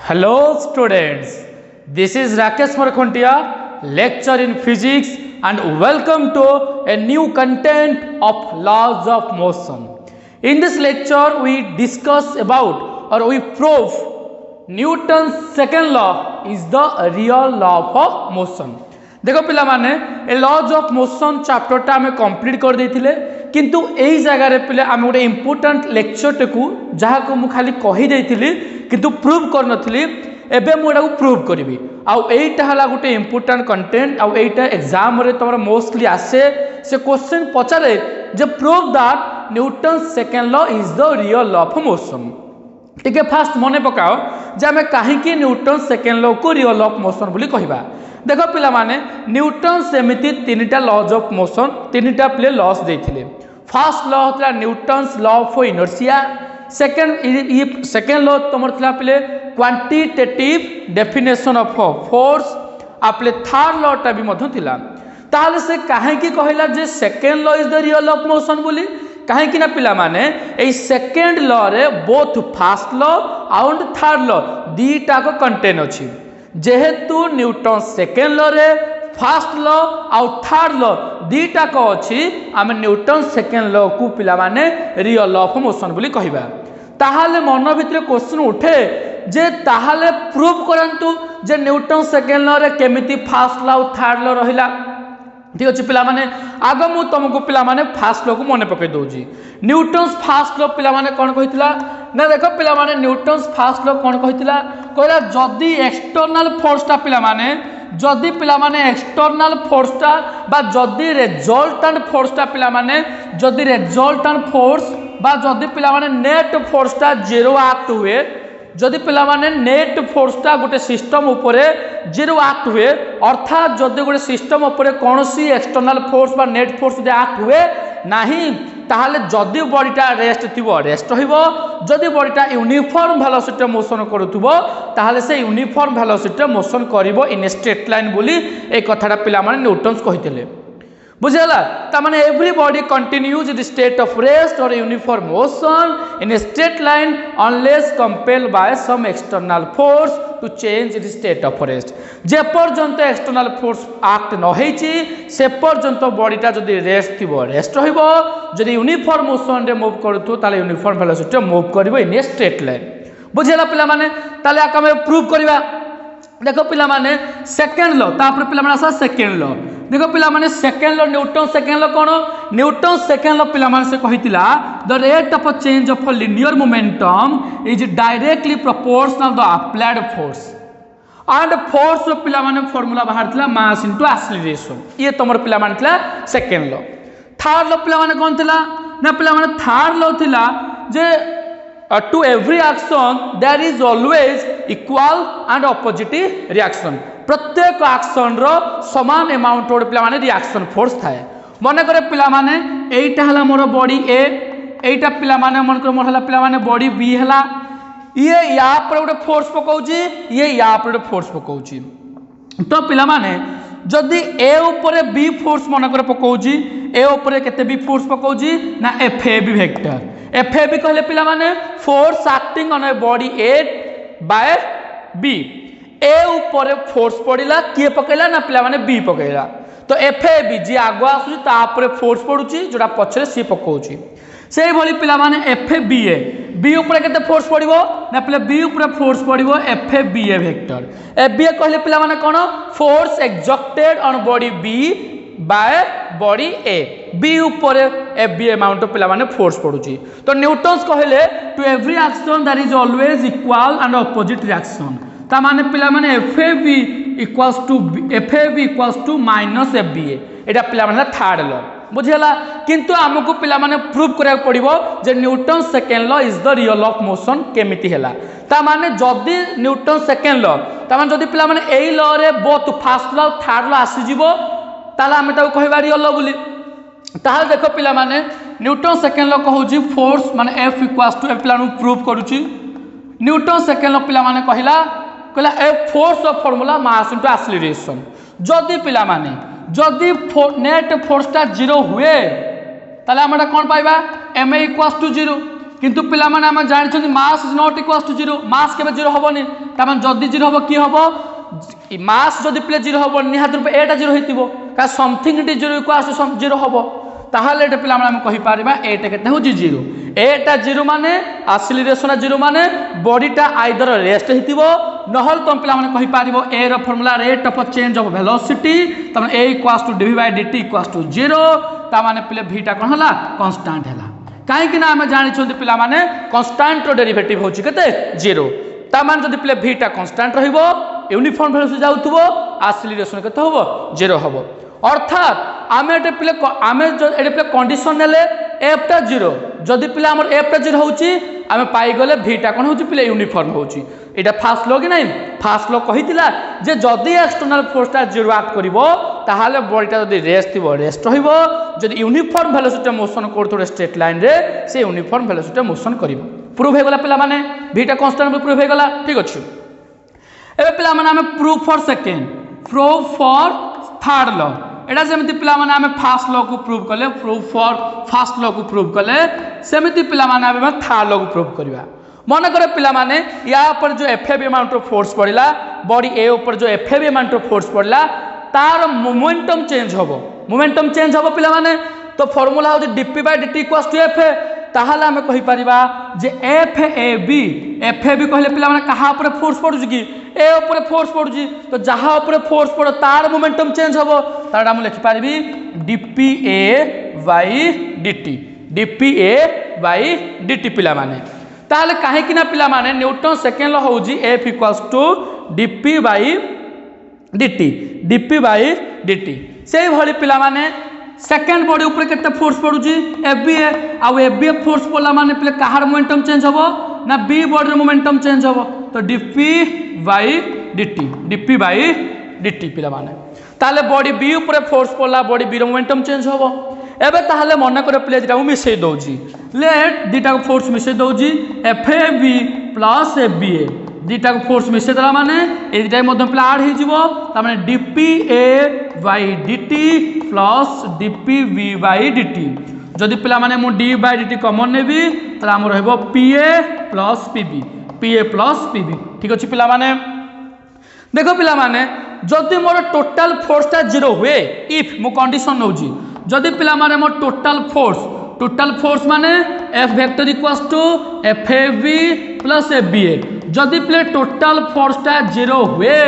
Hello students, this is Rakesh Markhontia, lecturer in physics and welcome to a new content of laws of motion. In this lecture we discuss about or we prove Newton's second law is the real law of motion. देखो पिला माने ए laws of motion chapter टा हमें complete कर देथिले किंतु एही जगह रे पिले हम गोटे इंपोर्टेंट लेक्चर टेकू जहा को मु खाली कहि देथिली किंतु प्रूव कर नथिली एबे मु एटा को प्रूव करबी आ एटा हला गोटे इंपोर्टेंट कंटेंट आ एटा एग्जाम रे तमरा मोस्टली आसे से क्वेश्चन पचारे जे prove that Newton second law is the real law of motion. ठीक है, फास्ट मने पकाओ जे हमें काहे कि न्यूटन सेकंड लॉ को रियल लॉ ऑफ मोशन बोली कहिबा। देखो पिला माने न्यूटन सेमिति तीनटा लॉज ऑफ मोशन तीनटा प्ले लॉस देथिले। फर्स्ट लॉ होतला Newton's law of inertia, second law तमर थला प्ले क्वांटिटेटिव डेफिनेशन ऑफ फोर्स आपले थर्ड लॉ टा भी मध्य थिला। ताले से काहे कि कहला जे second law is the real of motion बोली काहे कि ना पिला माने ए सेकंड लॉ रे both first law and third law दीटा को कंटेन अछि। जेहेतु न्यूटन सेकेंड लॉ रे फर्स्ट लॉ आउ थर्ड लॉ दीटा को अछि आम न्यूटन सेकेंड लॉ को पिला माने रियल लॉ ऑफ मोशन बोली कहिबा। ताहाले मन भितर क्वेश्चन उठे जे ताहाले प्रूव करंतु जे न्यूटन सेकेंड लॉ रे केमिति फर्स्ट लॉ आउ थर्ड लॉ रहिला। ठीक अच्छे पिला माने आग मु तुमको पिला माने फर्स्ट लॉ को मन पकई दउजी। न्यूटन्स फर्स्ट लॉ पिला माने कोन कहितला ना देखो पिला माने न्यूटन्स फर्स्ट लॉ कोन कहितला कहला जदी एक्सटर्नल फोर्स ता पिला माने जदी पिला माने एक्सटर्नल फोर्स ता बा जदी रिजल्टेंट फोर्स ता पिला माने जदी रिजल्टेंट फोर्स बा जदी पिला माने नेट फोर्स ता जीरो एक्ट हुए जदि पिला माने नेट फोर्स ता गोटे सिस्टम उपरे जीरो एक्ट हुए अर्थात जदि गोटे सिस्टम उपरे कोनोसी एक्सटर्नल फोर्स बा नेट फोर्स दे एक्ट हुए नाही ताहाले जदि बॉडीटा रेस्ट थिबो रेस्ट रहिबो जदि बॉडीटा यूनिफॉर्म वेलोसिटी मोशन करूथबो ताहाले से यूनिफॉर्म वेलोसिटी मोशन करिवो इन स्ट्रेट लाइन बोली ए कथाटा पिला माने न्यूटन्स कहितले। बुझला ता माने everybody continues in state of rest और uniform motion in straight line unless compelled by some external force to change in state of rest. जे पर्यंत एक्सटर्नल फोर्स एक्ट न होईची से पर्यंत बॉडीटा जदी रेस्ट थिबो रेस्ट रहिबो जदी यूनिफॉर्म मोशन रे मूव करथु ताले यूनिफॉर्म वेलोसिटी मूव करिवो इन स्ट्रेट लाइन। बुझला पिला माने ताले आका हम प्रूव करिवा। देखो पिला माने सेकंड लॉ तापर पिला माने आसा सेकंड लॉ देखो पिला माने second law Newton second law कोन न्यूटन सेकंड लॉ पिला माने से कहितिला the rate of change of linear momentum is directly proportional the applied force and force पिला माने फार्मूला बाहरथिला मास इनटू एक्सीलरेशन। ये तमर पिला माने थिला सेकंड लॉ। थर्ड लॉ पिला माने कोन थिला ना पिला माने थर्ड लॉ थिला जे to every action there is always equal and opposite reaction। प्रत्येक एक्शन रो समान अमाउंट रो पिला माने रिएक्शन फोर्स थाए। मने करे पिला माने एटा हला मोर बॉडी ए एटा पिला माने मन करे मोर हला पिला माने बॉडी बी हला ये या पर गोटे फोर्स पकाउची ये या पर गोटे फोर्स पकाउची तो पिला माने जदि ए ऊपर बी फोर्स मन करे पकाउची ए ऊपर केते बी फोर्स पकाउची ना F A B vector F A B कहले पिला माने force acting on a body A by B A ऊपर फोर्स पड़िला किए पकैला ना पिला माने बी पकैला तो एफ ए बी जी आगो आसुची ता ऊपर फोर्स पड़ुची जोडा पछरे सी पकाउची सेही भली पिला माने एफ ए बी ऊपर केते फोर्स पड़िबो ना पिला बी ऊपर फोर्स पड़िबो F A B A vector A B कहले पिला माने कोन force exerted on body B by body A B ऊपर ए बी अमाउंट पिला माने फोर्स पड़ुची तो न्यूटन्स कहले to every action that is always equal and opposite reaction ता माने पिला माने F A B equals to minus F B एटा पिला माने थर्ड लॉ। बुझेला किंतु हमको पिला माने प्रूव करिया पड़िबो जे Newton second law is the real of motion केमिति हैला ता माने जदी न्यूटन सेकंड लॉ ता माने जदी पिला माने एई लॉ रे both first law third law आसी जिवो ताला हम ताको कहबा रियल लॉ बोली। ताहाल देखो पिला माने न्यूटन सेकंड लॉ कहउची फोर्स माने F इक्वल्स टू पिला नु प्रूव करूची न्यूटन सेकंड लॉ पिला माने कहला F force of formula mass into acceleration जदी पिला माने जदी नेट फोर्स ता जीरो हुए ताले हमटा कोन पाइबा ma इक्वल्स टू 0 किंतु पिला माने हम जानि छथि mass is not equals to 0 mass केबे 0 होबनी तामान जदि 0 हम कि हम मास जदि पिले 0 हम निहाती रूप एटा 0 होइतिबो का समथिंग इट 0 इक्वल्स टू 0 हम ताहले एटा पिला हम कहि पारिबा एटा केते हो 0 एटा 0 माने एक्सीलरेशन 0 माने बॉडीटा आइदर रेस्ट हितिबो नहल तुम पिला माने कहि पारिबो ए रो formula rate of change of velocity तम a equals to dv/dt equals to 0 ता माने पिले v टा कोन हला कांस्टेंट हला काहे कि ना हम जानि छथि पिला माने कांस्टेंट रो डेरिवेटिव होछि केते 0 ता माने जदि पिले v टा कांस्टेंट रहिबो यूनिफॉर्म वेलोसिटी जाउथबो एक्सीलरेशन केते होबो 0 होबो अर्थात आमे एटे पिले कंडीशन नेले f टा 0 जदि पिले हमर f टा 0 होउची आमे पाई गले v टा कोन होउची पिले यूनिफॉर्म होउची एटा फास्ट लॉ कि नहीं फास्ट लॉ कहितिला जे जदि एक्सटर्नल फोर्स टा 0 एक्ट करिवो ताहाले बॉडीटा जदि रेस्ट थिबो रेस्ट रहिबो जदि यूनिफॉर्म वेलोसिटी मोशन करथो स्ट्रेट लाइन रे से यूनिफॉर्म वेलोसिटी मोशन करिवो प्रूव हे गला पिला माने v टा कांस्टेंट प्रूव हे गला ठीक अछि एबे पिला माने हम proof for second proof for third law एटा जेमिति पिला माने हम फास्ट लॉ को प्रूव करले प्रूफ फॉर फास्ट लॉ को प्रूव करले सेमिति पिला माने हम थर्ड लॉ को प्रूव करबा मन करे पिला माने या पर जो एफएब अमाउंट ऑफ फोर्स पड़िला बॉडी ए ऊपर जो एफएब अमाउंट ऑफ फोर्स पड़िला तार मोमेंटम चेंज हबो पिला माने तो फार्मूला हो dp/dt = f ताहाले हम कहि परिबा जे FAB कहले पिला माने कहा ऊपर फोर्स पड़ुजी कि ए ऊपर फोर्स पड़ुजी तो जहा ऊपर फोर्स पड़ो तार मोमेंटम चेंज हबो तार हम लिखि पारिबी dpa/dt पिला माने ताले काहे कि ना पिला माने न्यूटन सेकंड लॉ होउजी F = dp/dt सेही भली पिला माने सेकंड बॉडी ऊपर केते फोर्स पड़ुजी FBA आ FBA फोर्स पड़ला माने पिले कहार मोमेंटम चेंज हबो ना B बॉडी रो मोमेंटम चेंज हबो तो dp/dt पिला माने ताले बॉडी B ऊपर फोर्स पड़ला बॉडी B रो मोमेंटम चेंज हबो एबे ताहले मन करे प्ले दिटा मिसै दउजी लेट दिटा को फोर्स मिसै दउजी FAB + FBA दिटा को फोर्स मिसै दला माने ए दिटा मध्य प्ले ऐड हे जिवो ता माने dpa/dt + dpv/dt जदि पिला माने मु d/dt कॉमन नेबी त हमर हेबो pa + pb ठीक अछि पिला माने देखो पिला माने जदि मोर टोटल फोर्स ता 0 हुए इफ मु कंडीशन नउजी जदि पिला माने मोर टोटल फोर्स माने F vector equals to FAB + FBA जदि प्ले टोटल फोर्स ता 0 हुए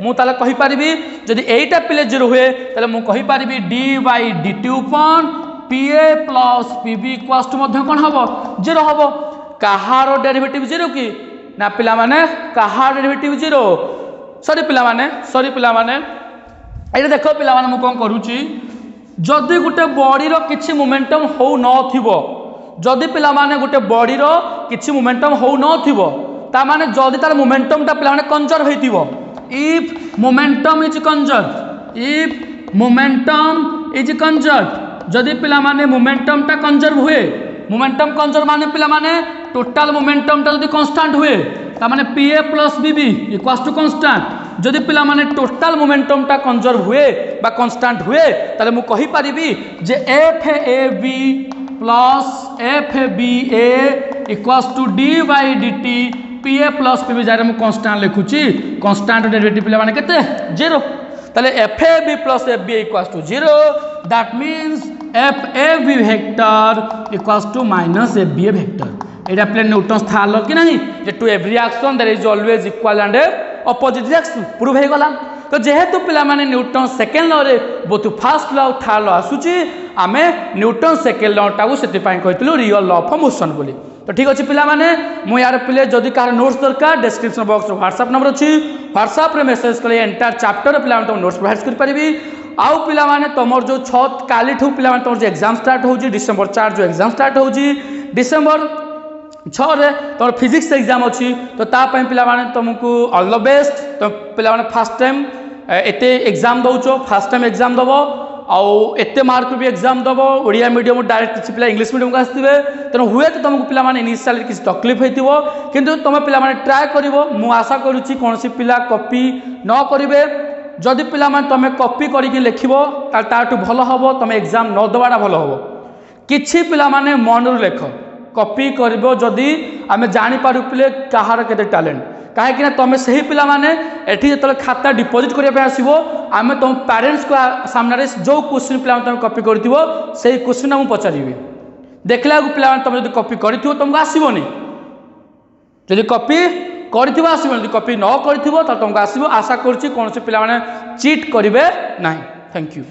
मु ताले कहि पारिबी जदि एटा प्ले 0 हुए ताले मु कहि पारिबी d/dt upon pa + pb equals to मध्य कोन हबो 0 हबो कहारो डेरिवेटिव 0 की ना पिला माने कहार डेरिवेटिव 0 सॉरी पिला माने एटा देखो पिला माने मु कोन करूची जदि गोटे बॉडी रो किछि मोमेंटम हो नथिबो जदि पिला माने गोटे बॉडी रो किछि मोमेंटम हो नथिबो ता माने जदि तार मोमेंटम ता पिला माने कंजर्व हेतिबो इफ मोमेंटम इज कंजर्व जदि पिला माने मोमेंटम ता कंजर्व हुए मोमेंटम कंजर्व माने पिला माने टोटल मोमेंटम ता जदि कांस्टेंट हुए ता माने pa + bb = कांस्टेंट जदि पिला माने टोटल मोमेंटम ता कंजर्व हुए बा कांस्टेंट हुए ताले मु कहि परिबी जे FAB + FBA = d/dt pa + pb जारे मु कांस्टेंट लिखुची कांस्टेंट डेरिवेटिव पिला माने केते 0 ताले FAB + FBA = 0 that means FAB vector = -FBA vector एटा प्ले न्यूटन था लो कि नहीं जे to every action there is always equal and opposite reaction prove हे गला तो जेहेतु पिला माने न्यूटन सेकंड लॉ रे बोथ फर्स्ट लॉ और थर्ड लॉ आसुची आमे न्यूटन सेकंड लॉ टाकू सेति पई कहितलु रियल लॉ ऑफ मोशन बोली तो ठीक अछि पिला माने मु यार प्ले जदी कार नोट्स दरकार डिस्क्रिप्शन बॉक्स रो व्हाट्सएप नंबर अछि व्हाट्सएप रे मैसेज करे एंटायर चैप्टर पिला माने तो नोट्स प्रोवाइड कर परिबी आउ पिला माने तमर जो 6 काली ठू पिला माने तमर जो एग्जाम स्टार्ट होउची डिसेंबर 4 जो एग्जाम स्टार्ट होउची डिसेंबर 6 रे तोर फिजिक्स एग्जाम अछि तो ता पय पिला माने तुमको ऑल द बेस्ट तो पिला माने फर्स्ट टाइम एते एग्जाम दउचो फर्स्ट टाइम एग्जाम दबो आउ एते मार्क भी एग्जाम दबो ओडिया मीडियम डायरेक्ट किछि पिला इंग्लिश मीडियम का आस्तिबे तनो हुए तो तुमको पिला माने इनिशियली किछि तकलीफ हेतिबो किंतु तुम पिला माने ट्राई करिवो मु आशा करूची कोनसी पिला कॉपी न करिवे जदि पिला माने तमे कॉपी करी के लिखिबो ताटू भलो हबो तमे एग्जाम न दबाडा भलो हबो किछि पिला माने मनरु लेखो कॉपी करबो जदि आमे जानि पारु पिले कहार केते टैलेंट कहीं तुम से पिला माने एठी जो खाता डिपोजिट करने आसो आम तुम पेरेंट्स को सामने जो क्वेश्चन पिला तुम कॉपी कर क्वेश्चन आम पचारि देखला पिला तुम जो कॉपी कर तुमको आसबनी जदि कॉपी कर आसबनी कॉपी न कर तुमको आसो आशा करुँच कौन पिला चीट करेंगे ना। Thank you.